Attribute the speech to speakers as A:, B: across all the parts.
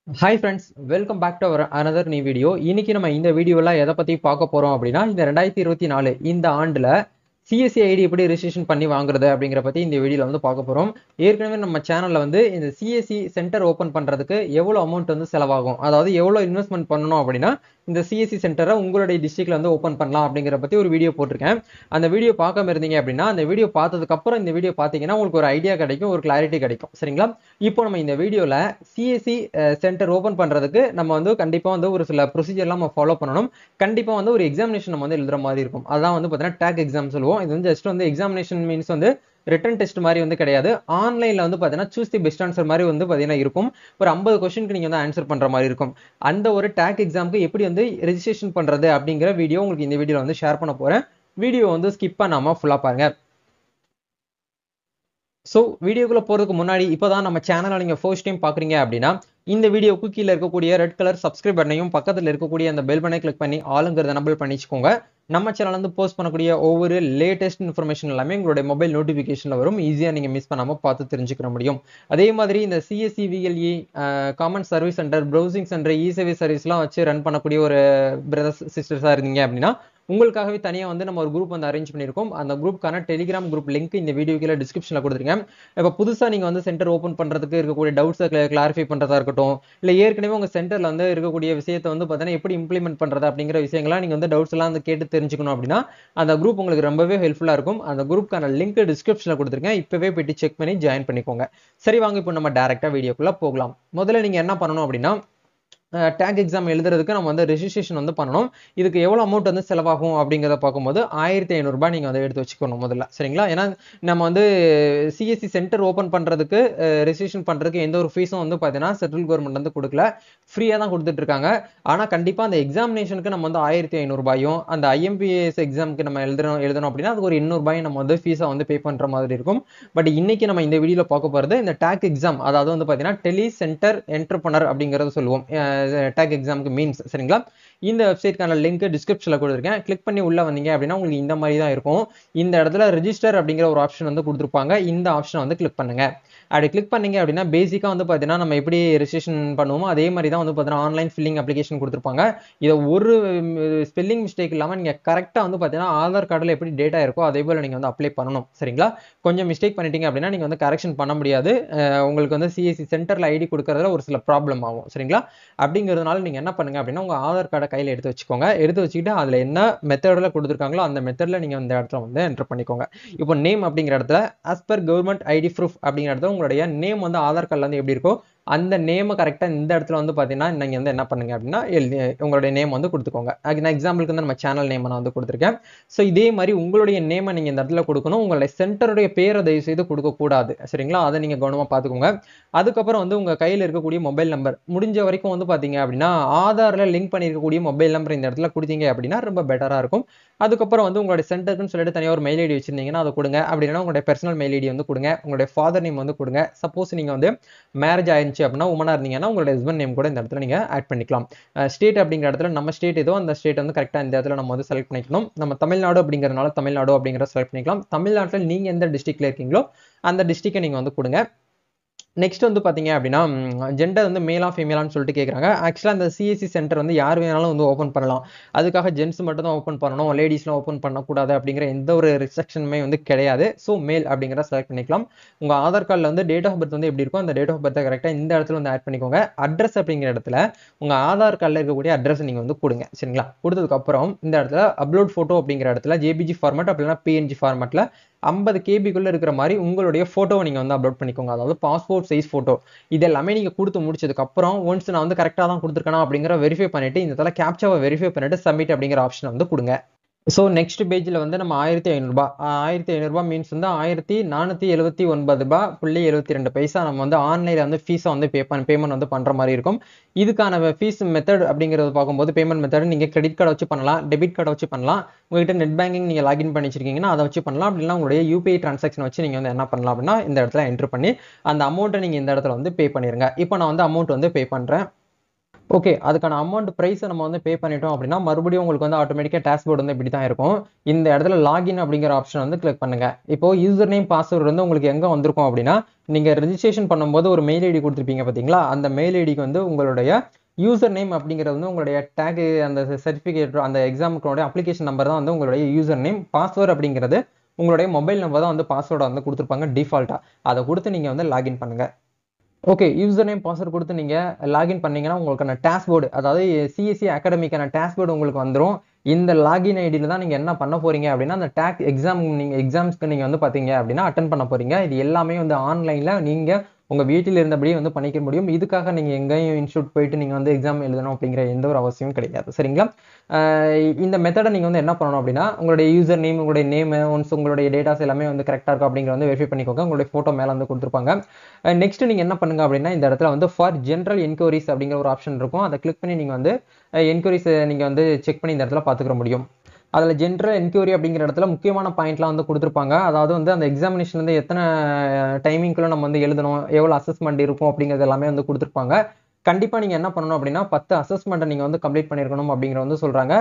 A: Hi friends, welcome back to our another new video. இன்னைக்கு நம்ம இந்த வீடியோல எதை பத்தி பார்க்க போறோம் அப்படின்னா இந்த 2024 இந்த ஆண்டுல CSC ID எப்படி ரெஜிஸ்ட்ரேஷன் பண்ணி வாங்குறது அப்படிங்கிற பத்தி இந்த வீடியோல வந்து பார்க்க போறோம். ஏற்கனவே நம்ம சேனல்ல வந்து இந்த CSC சென்டர் ஓபன் பண்றதுக்கு எவ்வளவு அமௌண்ட் வந்து செலவாகும், அதாவது எவ்வளவு இன்வெஸ்ட்மெண்ட் பண்ணணும் அப்படின்னா இந்த CSC சென்டரை உங்களுடைய டிஸ்ட்ரிக்ட்ல வந்து ஓபன் பண்ணலாம் அப்படிங்கிற பத்தி ஒரு வீடியோ போட்டிருக்கேன். அந்த வீடியோ பார்க்காம இருந்தீங்க அப்படின்னா அந்த வீடியோ பார்த்ததுக்கு அப்புறம் இந்த வீடியோ பார்த்தீங்கன்னா உங்களுக்கு ஒரு ஐடியா கிடைக்கும், ஒரு கிளாரிட்டி கிடைக்கும். சரிங்களா? இப்போ நம்ம இந்த வீடியோல CSC சென்டர் ஓபன் பண்றதுக்கு நம்ம வந்து கண்டிப்பா வந்து ஒரு சில ப்ரொசீஜர்லாம் நம்ம ஃபாலோ பண்ணணும். கண்டிப்பா வந்து ஒரு எக்ஸாமினேஷன் நம்ம வந்து எழுதுற மாதிரி இருக்கும். அதான் வந்து பார்த்தீங்கன்னா டேக் எக்ஸாம் சொல்லுவோம். இது வந்து ஜஸ்ட் வந்து எக்ஸாமினேஷன் மீன்ஸ் வந்து ரிட்டன் டெஸ்ட் மாதிரி வந்து கிடையாது. ஆன்லைன்ல வந்து பார்த்தீங்கன்னா சூஸ் தி பெஸ்ட் ஆன்சர் மாதிரி வந்து பார்த்தீங்கன்னா இருக்கும். ஒரு 50 கொஸ்டினுக்கு நீங்க வந்து ஆன்சர் பண்ற மாதிரி இருக்கும். அந்த ஒரு டேக் எக்ஸாமுக்கு எப்படி வந்து ரெஜிஸ்ட்ரேஷன் பண்றது அப்படிங்கிற வீடியோ உங்களுக்கு இந்த வீடியோல வந்து ஷேர் பண்ண போறேன். வீடியோ வந்து ஸ்கிப் பண்ணாம ஃபுல்லா பாருங்க. ஸோ வீடியோக்குள்ள போறதுக்கு முன்னாடி இப்போதான் நம்ம சேனலை நீங்க ஃபர்ஸ்ட் டைம் பாக்குறீங்க அப்படின்னா இந்த வீடியோக்கு கீழே இருக்கக்கூடிய ரெட் கலர் சப்ஸ்கிரைப் பட்டனையும் பக்கத்தில் இருக்கக்கூடிய அந்த பெல் பட்டனை கிளிக் பண்ணி ஆளுங்கிறத எனபிள் பண்ணிச்சுக்கோங்க. நம்ம சேனல் வந்து போஸ்ட் பண்ணக்கூடிய ஒவ்வொரு லேட்டஸ்ட் இன்ஃபர்மேஷன் எல்லாமே உங்களுடைய மொபைல் நோட்டிஃபிகேஷன்ல வரும். ஈஸியா நீங்க மிஸ் பண்ணாம பார்த்து தெரிஞ்சுக்க முடியும். அதே மாதிரி இந்த CSC VLE common service center, browsing center, e service சர்வீஸ்லாம் வச்சு ரன் பண்ணக்கூடிய ஒரு பிரதர்ஸ் சிஸ்டர்ஸா இருந்தீங்க அப்படின்னா உங்களுக்காகவே தனியாக வந்து நம்ம ஒரு குரூப் வந்து அரேஞ்ச் பண்ணியிருக்கோம். அந்த குரூப்க்கான டெலிகிராம் குரூப் லிங்க் இந்த வீடியோ கீழே டிஸ்கிரிப்ஷனில் கொடுத்துருக்கேன். இப்போ புதுசாக நீங்கள் வந்து சென்டர் ஓப்பன் பண்ணுறதுக்கு இருக்கக்கூடிய டவுட்ஸை கிளாரிஃபை பண்ணுறதா இருக்கட்டும், இல்லை ஏற்கனவே உங்கள் சென்டரில் வந்து இருக்கக்கூடிய விஷயத்தை வந்து பார்த்தீங்கன்னா எப்படி இம்ப்ளிமெண்ட் பண்ணுறது அப்படிங்கிற விஷயங்கள்லாம் நீங்கள் வந்து டவுட்ஸ் எல்லாம் வந்து கேட்டு தெரிஞ்சுக்கணும் அப்படின்னா அந்த குரூப் உங்களுக்கு ரொம்பவே ஹெல்ப்ஃபுல்லாக இருக்கும். அந்த குரூப்க்கான லிங்க் டிஸ்கிரிப்ஷனில் கொடுத்துருக்கேன். இப்போவே போயிட்டு செக் பண்ணி ஜாயின் பண்ணிக்கோங்க. சரி, வாங்க இப்போ நம்ம டேரெக்டாக வீடியோக்குள்ளே போகலாம். முதல்ல நீங்கள் என்ன பண்ணணும் அப்படின்னா டேக் எக்ஸாம் எழுதுறதுக்கு நம்ம வந்து ரெஜிஸ்ட்ரேஷன் வந்து பண்ணணும். இதுக்கு எவ்வளோ அமௌண்ட் வந்து செலவாகும் அப்படிங்கிறத பார்க்கும்போது 1500 ரூபாய் நீங்கள் வந்து எடுத்து வச்சுக்கணும் முதல்ல. சரிங்களா? ஏன்னா நம்ம வந்து CSC சென்டர் ஓப்பன் பண்ணுறதுக்கு ரெஜிஸ்ட்ரேஷன் பண்ணுறதுக்கு எந்த ஒரு ஃபீஸும் வந்து பார்த்தீங்கன்னா சென்ட்ரல் கவர்மெண்ட் வந்து கொடுக்கல, ஃப்ரீயாக தான் கொடுத்துட்டு இருக்காங்க. ஆனால் கண்டிப்பாக அந்த எக்ஸாமினேஷனுக்கு நம்ம வந்து 1500 ரூபாயும், அந்த IMPS எக்ஸாமுக்கு நம்ம எழுதணும் அப்படின்னா அதுக்கு ஒரு 800 ரூபாயும் நம்ம வந்து ஃபீஸை வந்து பே பண்ணுற மாதிரி இருக்கும். பட் இன்னைக்கு நம்ம இந்த வீடியோவில் பார்க்க போகிறது இந்த டேக் எக்ஸாம், அதாவது வந்து பார்த்தீங்கன்னா டெலி சென்டர் என்டர்பிரனர் அப்படிங்கிறத சொல்லுவோம் டேக் எக்ஸாமுக்கு மீன்ஸ். சரிங்களா? இந்த வெப்சைட்கான லிங்க் டிஸ்கிரிப்ஷனில் கொடுத்துருக்கேன். கிளிக் பண்ணி உள்ள வந்தீங்க அப்படின்னா உங்களுக்கு இந்த மாதிரி தான் இருக்கும். இந்த இடத்துல ரெஜிஸ்டர் அப்படிங்கிற ஒரு ஆப்ஷன் வந்து கொடுத்துருப்பாங்க. இந்த ஆப்ஷனை வந்து கிளிக் பண்ணுங்க. அப்படி கிளிக் பண்ணீங்க அப்படின்னா பேசிக்காக வந்து பார்த்தீங்கன்னா நம்ம எப்படி ரெஜிஸ்ட்ரேஷன் பண்ணுவோமோ அதே மாதிரி தான் வந்து பார்த்தீங்கன்னா ஆன்லைன் ஃபில்லிங் அப்ளிகேஷன் கொடுத்துருப்பாங்க. இதை ஒரு ஸ்பெல்லிங் மிஸ்டேக் இல்லாமல் நீங்கள் கரெக்டாக வந்து பார்த்தீங்கன்னா ஆதார் கார்டில் எப்படி டேட்டா இருக்கோ அதே போல் நீங்கள் வந்து அப்ளை பண்ணணும். சரிங்களா? கொஞ்சம் மிஸ்டேக் பண்ணிட்டீங்க அப்படின்னா நீங்கள் வந்து கரெக்ஷன் பண்ண முடியாது. உங்களுக்கு வந்து CSC சென்டரில் ஐடி கொடுக்கறதுல ஒரு சில ப்ராப்ளம் ஆகும். சரிங்களா? அப்படிங்கிறதுனால நீங்கள் என்ன பண்ணுங்க அப்படின்னா உங்கள் ஆதார் கார்டை கையில் எடுத்து வச்சுக்கோங்க. எடுத்து வச்சுக்கிட்டு அதில் என்ன மெத்தடில் கொடுத்துருக்காங்களோ அந்த மெத்தடில் நீங்கள் இந்த இடத்துல வந்து என்டர் பண்ணிக்கோங்க. இப்போ நேம் அப்படிங்கிற இடத்துல as per government ID proof அப்படிங்கிற இடத்துல உங்களுடைய நேம் வந்து ஆதார் கார்டில் வந்து எப்படி இருக்கோ அந்த நேமை கரெக்டாக இந்த இடத்துல வந்து பார்த்தீங்கன்னா நீங்கள் வந்து என்ன பண்ணுங்க அப்படின்னா உங்களுடைய நேம் வந்து கொடுத்துக்கோங்க. நான் எக்ஸாம்பிளுக்கு வந்து நம்ம சேனல் நேம் நான் வந்து கொடுத்துருக்கேன். ஸோ இதே மாதிரி உங்களுடைய நேமை நீங்கள் இந்த இடத்துல கொடுக்கணும். உங்களுடைய சென்டருடைய பேரை தயவு செய்து கொடுக்கக்கூடாது. சரிங்களா? அதை நீங்கள் கவனமாக பார்த்துக்கோங்க. அதுக்கப்புறம் வந்து உங்கள் கையில் இருக்கக்கூடிய மொபைல் நம்பர் முடிஞ்ச வரைக்கும் வந்து பார்த்தீங்க அப்படின்னா ஆதாரில் லிங்க் பண்ணியிருக்கக்கூடிய மொபைல் நம்பர் இந்த இடத்துல கொடுத்தீங்க அப்படின்னா ரொம்ப பெட்டராக இருக்கும். அதுக்கப்புறம் வந்து உங்களுடைய சென்டருக்குன்னு சொல்லிட்டு தனியாக ஒரு மெயில் ஐடி வச்சிருந்தீங்கன்னா அதை கொடுங்க. அப்படின்னா உங்களுடைய பர்சனல் மெயில் ஐடி வந்து கொடுங்க. உங்களுடைய ஃபாதர் நேம் வந்து கொடுங்க. சப்போஸ் நீங்கள் வந்து மேரேஜ் ஆயிருந்துச்சு அப்படின்னா உமனாக இருந்தீங்கன்னா உங்களுடைய ஹஸ்பண்ட் நேம் கூட இந்த இடத்துல நீங்கள் ஆட் பண்ணிக்கலாம். ஸ்டேட் அப்படிங்கிற இடத்துல நம்ம ஸ்டேட் ஏதோ அந்த ஸ்டேட் வந்து கரெக்டாக இந்த இடத்துல நம்ம வந்து செலக்ட் பண்ணிக்கணும். நம்ம தமிழ்நாடு அப்படிங்கிறதுனால தமிழ்நாடு அப்படிங்கிற செலக்ட் பண்ணிக்கலாம். தமிழ்நாட்டில் நீங்கள் எந்த டிஸ்ட்ரிக்ட்ல இருக்கீங்களோ அந்த டிஸ்ட்ரிக்டை நீங்கள் வந்து கொடுங்க. நெக்ஸ்ட் வந்து பார்த்தீங்க அப்படின்னா ஜெண்டர் வந்து மேலா ஃபீமேலான்னு சொல்லிட்டு கேட்குறாங்க. ஆக்சுவலாக அந்த CSC சென்டர் வந்து யார் வேணாலும் வந்து ஓப்பன் பண்ணலாம். அதுக்காக ஜென்ஸ் மட்டும் தான் ஓப்பன் பண்ணணும், லேடிஸ்லாம் ஓப்பன் பண்ணக்கூடாது அப்படிங்கிற எந்த ஒரு ரெஸ்ட்ரிக்ஷனுமே வந்து கிடையாது. ஸோ மேல் அப்படிங்கிற செலக்ட் பண்ணிக்கலாம். உங்கள் ஆதார் கார்டில் வந்து டேட் ஆஃப் பர்த் வந்து எப்படி இருக்கும் அந்த டேட் ஆஃப் பர்த்தை கரெக்டாக இந்த இடத்துல வந்து ஆட் பண்ணிக்கோங்க. அட்ரஸ் அப்படிங்கிற இடத்துல உங்கள் ஆதார் கார்டில் இருக்கக்கூடிய அட்ரஸ் நீங்கள் வந்து கொடுங்க. சரிங்களா? கொடுத்ததுக்கப்புறம் இந்த இடத்துல அப்லோட் ஃபோட்டோ அப்படிங்கிற இடத்துல JPG ஃபார்மேட் அப்படின்னா PNG ஃபார்மேட்டில் 50 KB இருக்கிற மாதிரி உங்களுடைய ஃபோட்டோவை நீங்கள் வந்து அப்லோட் பண்ணிக்கோங்க. அதாவது பாஸ்போர்ட் சைஸ் ஃபோட்டோ. இது எல்லாமே நீங்கள் கொடுத்து முடிச்சதுக்கப்புறம் ஒன்ஸ் நான் வந்து கரெக்டாக தான் கொடுத்துருக்கேனா அப்படிங்கிற வெரிஃபை பண்ணிட்டு இந்த இடத்துல கேப்சாவை வெரிஃபை பண்ணிட்டு சப்மிட் அப்படிங்கிற ஆப்ஷனை வந்து கொடுங்க. ஸோ நெக்ஸ்ட் பேஜில் வந்து நம்ம 1500 ரூபாய் 1500 ரூபாய் மீன்ஸ் வந்து 1479 ரூபாய் 72 நம்ம வந்து ஆன்லைனில் வந்து ஃபீஸை வந்து பேமெண்ட் வந்து பண்ணுற மாதிரி இருக்கும். இதுக்கான ஃபீஸ் மெத்தட் அப்படிங்கிறது பார்க்கும்போது பேமெண்ட் மெத்தட் நீங்கள் கிரெடிட் கார்டை வச்சு பண்ணலாம், டெபிட் கார்டை வச்சு பண்ணலாம். உங்கள்கிட்ட நெட் பேங்கிங் நீங்கள் லாகின் பண்ணி வச்சிருக்கீங்கன்னா அதை வச்சு பண்ணலாம். அப்படின்னா உங்களுடைய UPI டிரான்சாக்ஷன் வச்சு நீங்கள் வந்து என்ன பண்ணலாம் அப்படின்னா இந்த இடத்துல என்ட்ரு பண்ணி அந்த அமௌண்ட்டை நீங்கள் இந்த இடத்துல வந்து பே பண்ணிடுங்க. இப்போ நான் வந்து அமௌண்ட் வந்து பே பண்ணுறேன். ஓகே, அதுக்கான அமௌண்ட் பிரைஸை நம்ம வந்து பே பண்ணிட்டோம் அப்படின்னா மறுபடியும் உங்களுக்கு வந்து ஆட்டோமேட்டிக்காக டேஷ்போர்டு வந்து இப்படி தான் இருக்கும். இந்த இடத்துல லாகின் அப்படிங்கிற ஆப்ஷன் வந்து கிளிக் பண்ணுங்க. இப்போ யூசர் நேம் பாஸ்வேர்டு வந்து உங்களுக்கு எங்கே வந்திருக்கும் அப்படின்னா, நீங்கள் ரெஜிஸ்ட்ரேஷன் பண்ணும்போது ஒரு மெயில் ஐடி கொடுத்துருப்பீங்க பார்த்தீங்களா, அந்த மெயில் ஐடிக்கு வந்து உங்களுடைய யூசர் நேம் அப்படிங்கிறது வந்து உங்களுடைய டேக், அந்த சர்டிஃபிகேட், அந்த எக்ஸாமுக்குடைய அப்ளிகேஷன் நம்பர் தான் வந்து உங்களுடைய யூசர் நேம். பாஸ்வேர்டு அப்படிங்கிறது உங்களுடைய மொபைல் நம்பர் தான் வந்து பாஸ்வேர்டை வந்து கொடுத்துருப்பாங்க டிஃபால்ட்டாக. அதை கொடுத்து நீங்கள் வந்து லாகின் பண்ணுங்க. ஓகே, யூசர் நேம் பாஸ்வேர்ட் கொடுத்து நீங்கள் லாகின் பண்ணீங்கன்னா உங்களுக்கான டேஷ்போர்டு, அதாவது சிஎஸ்சி அகாடமிக்கான டேஷ்போர்டு உங்களுக்கு வந்துடும். இந்த லாகின் ஐடியில் தான் நீங்கள் என்ன பண்ண போறீங்க அப்படின்னா, அந்த டேக் எக்ஸாம்ஸ்க்கு நீங்கள் வந்து பார்த்தீங்க அப்படின்னா அட்டன் பண்ண போறீங்க. இது எல்லாமே வந்து ஆன்லைனில் நீங்கள் உங்கள் வீட்டில் இருந்தபடியே வந்து பண்ணிக்க முடியும். இதுக்காக நீங்கள் எங்கேயும் இன்ஸ்டியூட் போயிட்டு நீங்கள் வந்து எக்ஸாம் எழுதணும் அப்படிங்கிற எந்த ஒரு அவசியமும் கிடையாது. சரிங்களா? இந்த மெத்தடை நீங்கள் வந்து என்ன பண்ணணும் அப்படின்னா, உங்களுடைய யூசர் நேம், உங்களுடைய நேம், ஒன்ஸ் உங்களுடைய டேட்டாஸ் எல்லாமே வந்து கரெக்டாக இருக்கும் அப்படிங்கிற வந்து வெரிஃபை பண்ணிக்கோங்க. உங்களுடைய ஃபோட்டோ மேலே வந்து கொடுத்துருப்பாங்க. நெக்ஸ்ட் நீங்கள் என்ன பண்ணுங்க அப்படின்னா, இந்த இடத்துல வந்து ஃபார் ஜென்ரல் என்கொயரிஸ் அப்படிங்கிற ஒரு ஆப்ஷன் இருக்கும். அதை கிளிக் பண்ணி நீங்கள் வந்து என்கொயரிஸ் நீங்கள் வந்து செக் பண்ணி இந்த இடத்துல பார்த்துக்க முடியும். அதில் ஜென்ரல் என்கொயரி அப்படிங்கிற இடத்துல முக்கியமான பாயிண்ட்லாம் வந்து கொடுத்துருப்பாங்க. அதாவது வந்து அந்த எக்ஸாமினேஷன் வந்து எத்தனை டைமிங்குள்ளே நம்ம வந்து எழுதணும், எவ்வளோ அசஸ்மெண்ட் இருக்கும் அப்படிங்கிறது எல்லாமே வந்து கொடுத்துருப்பாங்க. கண்டிப்பாக நீங்கள் என்ன பண்ணணும் அப்படின்னா 10 அசஸ்மெண்ட்டை நீங்கள் வந்து கம்ப்ளீட் பண்ணியிருக்கணும் அப்படிங்கிற வந்து சொல்கிறாங்க.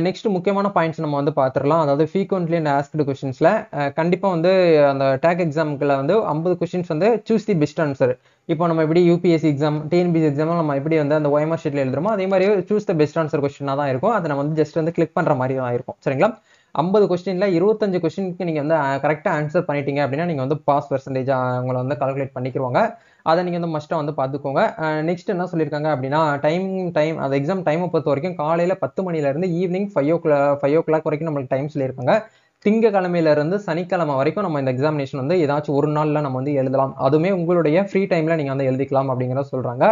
A: நெக்ஸ்ட் முக்கியமான பாயிண்ட்ஸ் நம்ம வந்து பார்த்துடலாம். அதாவது ஃப்ரீக்வென்ட்லி அண்ட் ஆஸ்க்டு கொஸ்டின்ஸில் கண்டிப்பாக வந்து அந்த டேக் எக்ஸாமுக்குள்ள வந்து 50 கொஸ்டின்ஸ் வந்து சூஸ் தி பெஸ்ட் ஆன்சர். இப்போ நம்ம எப்படி யூபிஎஸ்சி எக்ஸாம், டிஎன்பிஎஸ்சி எக்ஸாம் நம்ம எப்படி வந்து அந்த OMR ஷீட்டில் எழுதுறோமோ அதே மாதிரி சூஸ் த பெஸ்ட் ஆன்சர் கொஸ்டினாக தான் இருக்கும். அதை நம்ம வந்து ஜஸ்ட் வந்து கிளிக் பண்ணுற மாதிரி தான் இருக்கும். சரிங்களா? 50 கொஸ்டினில் 25 கொஸ்டினுக்கு நீங்கள் வந்து கரெக்டாக ஆன்சர் பண்ணிட்டீங்க அப்படின்னா நீங்கள் வந்து பாஸ் பெர்சன்டேஜ் உங்களை வந்து கால்குலேட் பண்ணிக்கிடுவாங்க. அதை நீங்கள் வந்து மஸ்ட்டாக வந்து பார்த்துக்கோங்க. நெக்ஸ்ட் என்ன சொல்லியிருக்காங்க அப்படின்னா, அந்த எக்ஸாம் டைமை பொறுத்த வரைக்கும் காலையில் 10 மணிலேருந்து ஈவினிங் 5 o'clock வரைக்கும் நம்மளுக்கு டைம் சொல்லியிருக்காங்க. திங்கக்கிழமையிலேருந்து சனிக்கிழமை வரைக்கும் நம்ம இந்த எக்ஸாமினேஷன் வந்து ஏதாச்சும் ஒரு நாளில் நம்ம வந்து எழுதலாம். அதுவுமே உங்களுடைய ஃப்ரீ டைமில் நீங்கள் வந்து எழுதிக்கலாம் அப்படிங்கிறத சொல்கிறாங்க.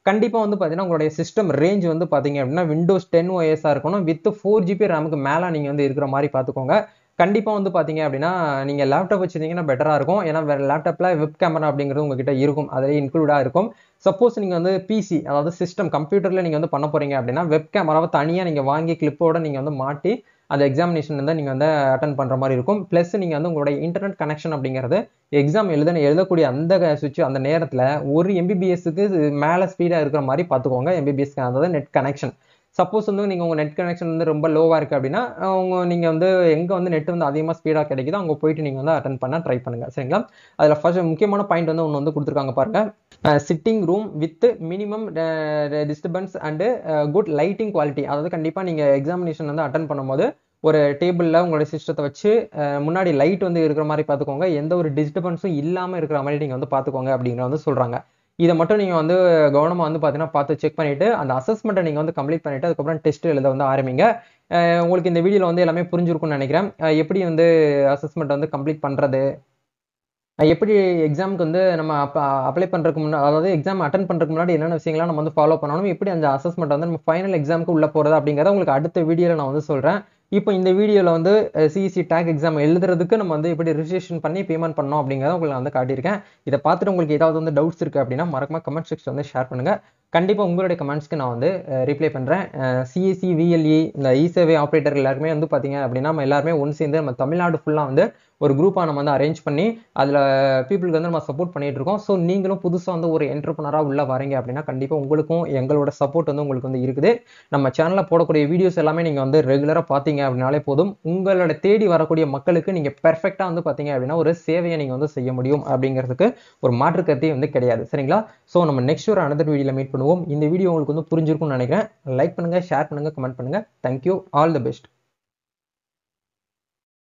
A: கண்டிப்பாக வந்து பார்த்தீங்கன்னா உங்களுடைய சிஸ்டம் ரேஞ்ச் வந்து பார்த்தீங்க அப்படின்னா Windows 10 OS இருக்கணும். வித் 4GB ரேமுக்கு மேலே நீங்கள் வந்து இருக்கிற மாதிரி பார்த்துக்கோங்க. கண்டிப்பாக வந்து பார்த்தீங்க அப்படின்னா நீங்கள் லேப்டாப் வச்சுருந்தீங்கன்னா பெட்டராக இருக்கும். ஏன்னா வேறு லேப்டாப்பில் வெப் கேமரா அப்படிங்கிறது உங்ககிட்ட இருக்கும், அதிலே இன்க்ளூடாக இருக்கும். சப்போஸ் நீங்கள் வந்து பிசி, அதாவது சிஸ்டம் கம்ப்யூட்டரில் நீங்கள் வந்து பண்ண போகிறீங்க அப்படின்னா வெப் கேமராவை தனியாக நீங்கள் வாங்கி கிளிப்போட நீங்கள் வந்து மாட்டி அந்த எக்ஸாமினேஷன் வந்து நீங்கள் வந்து அட்டன் பண்ணுற மாதிரி இருக்கும். ப்ளஸ் நீங்கள் வந்து உங்களுடைய இன்டர்நெட் கனெக்ஷன் அப்படிங்கிறது எக்ஸாம் எழுதக்கூடிய அந்த அந்த நேரத்தில் 1 MBPSக்கு மேலே ஸ்பீடாக இருக்கிற மாதிரி பார்த்துக்கோங்க. MBPS, அதாவது நெட் கனெக்ஷன். சப்போஸ் வந்து நீங்கள் உங்கள் நெட் கனெக்ஷன் வந்து ரொம்ப லோவாக இருக்குது அப்படின்னா நீங்கள் வந்து எங்கே வந்து நெட் வந்து அதிகமாக ஸ்பீடாக கிடைக்குதோ அங்கே போயிட்டு நீங்கள் வந்து அட்டன் பண்ண ட்ரை பண்ணுங்கள். சரிங்களா? அதில் ஃபர்ஸ்ட் முக்கியமான பாயிண்ட் வந்து ஒன்று வந்து கொடுத்துருக்காங்க பாருங்க. Sitting room with minimum disturbance and good lighting quality. அதாவது கண்டிப்பாக நீங்கள் எக்ஸாமினேஷன் வந்து அட்டன் பண்ணும்போது ஒரு டேபிளில் உங்களுடைய சிஸ்டத்தை வச்சு முன்னாடி லைட் வந்து இருக்கிற மாதிரி பார்த்துக்கோங்க. எந்த ஒரு டிஸ்டர்பன்ஸும் இல்லாமல் இருக்கிற மாதிரி நீங்கள் வந்து பார்த்துக்கோங்க அப்படிங்கிற வந்து சொல்கிறாங்க. இதை மட்டும் நீங்கள் வந்து கவனமாக வந்து பார்த்தீங்கன்னா பார்த்து செக் பண்ணிவிட்டு அந்த அசஸ்மெண்ட்டை நீங்கள் வந்து கம்ப்ளீட் பண்ணிவிட்டு அதுக்கப்புறம் டெஸ்ட் எழுத வந்து ஆரம்பிங்க. உங்களுக்கு இந்த வீடியோவில் வந்து எல்லாமே புரிஞ்சிருக்கும்னு நினைக்கிறேன். எப்படி வந்து அசஸ்மெண்ட் வந்து கம்ப்ளீட் பண்ணுறது, எப்படி எக்ஸாமுக்கு வந்து நம்ம அப்ளை பண்ணுறதுக்கு முன்னாடி, அதாவது எக்ஸாம் அட்டன் பண்ணுறதுக்கு முன்னாடி என்னென்ன விஷயங்கள்லாம் நம்ம வந்து ஃபாலோ பண்ணணும், எப்படி அந்த அசஸ்மெண்ட் வந்து நம்ம ஃபைனல் எக்ஸாமுக்கு உள்ள போகிறது அப்படிங்கிறத உங்களுக்கு அடுத்த வீடியோவில் நான் வந்து சொல்கிறேன். இப்போ இந்த வீடியோவில் வந்து சிஎஸ்சி டேக் எக்ஸாம் எழுதுறதுக்கு நம்ம வந்து எப்படி ரிஜிஸ்ட்ரேஷன் பண்ணி பேமெண்ட் பண்ணோம் அப்படிங்கிறத உங்களுக்கு வந்து காட்டியிருக்கேன். இதை பார்த்துட்டு உங்களுக்கு ஏதாவது வந்து டவுட்ஸ் இருக்குது அப்படின்னா மறக்காம கமெண்ட் செக்ஷன் வந்து ஷேர் பண்ணுங்கள். கண்டிப்பாக உங்களுடைய கமெண்ட்ஸ்க்கு நான் வந்து ரிப்ளை பண்ணுறேன். சிஎஸ்சி, VLE, இந்த இ-சேவை ஆப்ரேட்டர் எல்லாருமே வந்து பார்த்தீங்க அப்படின்னா நம்ம எல்லாருமே ஒன்று சேர்ந்து நம்ம தமிழ்நாடு ஃபுல்லாக வந்து ஒரு குரூப்பாக நம்ம வந்து அரேஞ்ச் பண்ணி அதில் பீப்புளுக்கு வந்து நம்ம சப்போர்ட் பண்ணிட்டு இருக்கோம். ஸோ நீங்களும் புதுசாக வந்து ஒரு என்டர்பிரனராக உள்ள வரீங்க அப்படின்னா கண்டிப்பாக உங்களுக்கும் எங்களோட சப்போர்ட் வந்து உங்களுக்கு வந்து இருக்குது. நம்ம சேனலில் போடக்கூடிய வீடியோஸ் எல்லாமே நீங்கள் வந்து ரெகுலராக பார்த்தீங்க அப்படின்னாலே போதும். உங்களோட தேடி வரக்கூடிய மக்களுக்கு நீங்கள் பெர்ஃபெக்டாக வந்து பார்த்தீங்க அப்படின்னா ஒரு சேவையை நீங்கள் வந்து செய்ய முடியும் அப்படிங்கிறதுக்கு ஒரு மாற்று கருத்தே வந்து கிடையாது. சரிங்களா? ஸோ நம்ம நெக்ஸ்ட் ஒரு அனதர் வீடியோவில் மீட் பண்ணுவோம். இந்த வீடியோ உங்களுக்கு வந்து புரிஞ்சிருக்கும்னு நினைக்கிறேன். லைக் பண்ணுங்கள், ஷேர் பண்ணுங்கள், கமெண்ட் பண்ணுங்கள். தேங்க்யூ. All the best.